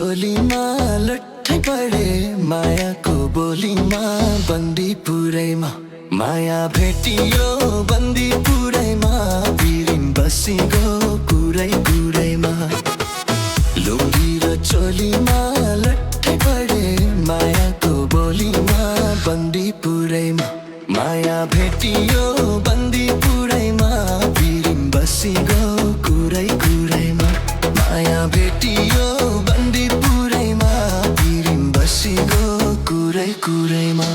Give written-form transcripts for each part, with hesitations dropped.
चोलीमा लट्ठै परे मायाको बोलीमा बन्दीपुरैमा माया भेटियो बन्दीपुरैमा बिरिम बसिगो कुरै कुरैमा लुङ्गी र चोलीमा लट्ठै परे मायाको बोलीमा बन्दीपुरैमा माया भेटियो बन्दीपुरैमा बिरिम बसिगो कुरै कुरैमा माया भेटियो बन्दीपुरैमा बिरिम बसिगो कुरै कुरैमा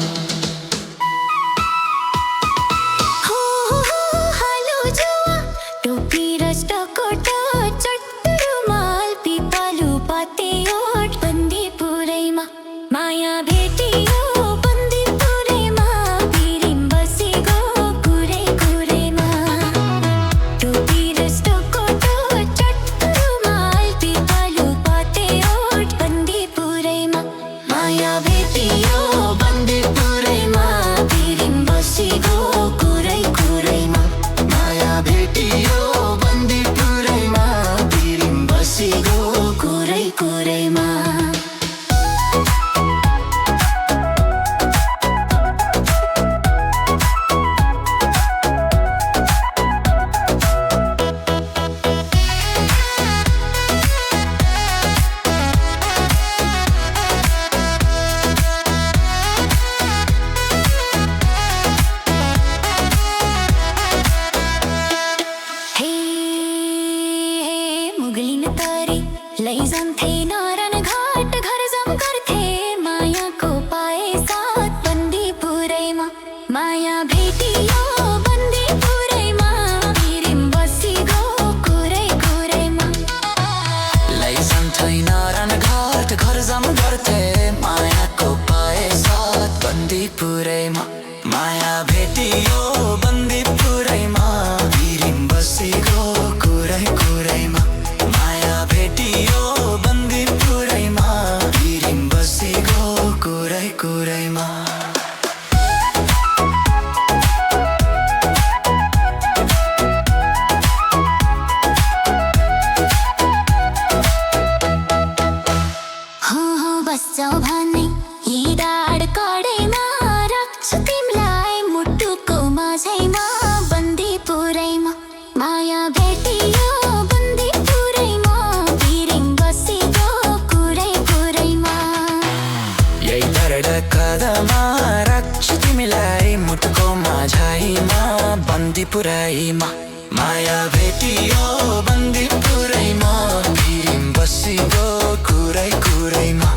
लैजान्थे नारायण घाट घर जम गर्थे मायाको पाए साथ बन्दीपुरैमा माया भेटियो बन्दीपुरैमा बिरिम बसिगो कुरै कुरैमा लैजान्थे नारायण घाट घर जम गर्थे मायाको पाए साथ बन्दीपुरैमा माया भेटियो बन्दीपुरैमा बिरिम बसिगो कुरै कुरैमा माया भेटियो बन्दीपुरैमा बिरिम बसिगो कुरै कुरैमा बस्छौ भने यी डाँड कडेमा राख्छु तिमीलाई मुटुको माझैमा बन्दीपुरैमा माया भेटियो बन्दीपुरैमा बिरिम बसिगो कुरै कुरैमा यही दर्द कदमा राख्छु तिमीलाई मुटुको माझैमा बन्दीपुरैमा माया भेटियो बन्दीपुरैमा बिरिम बसिगो कुरै कुरैमा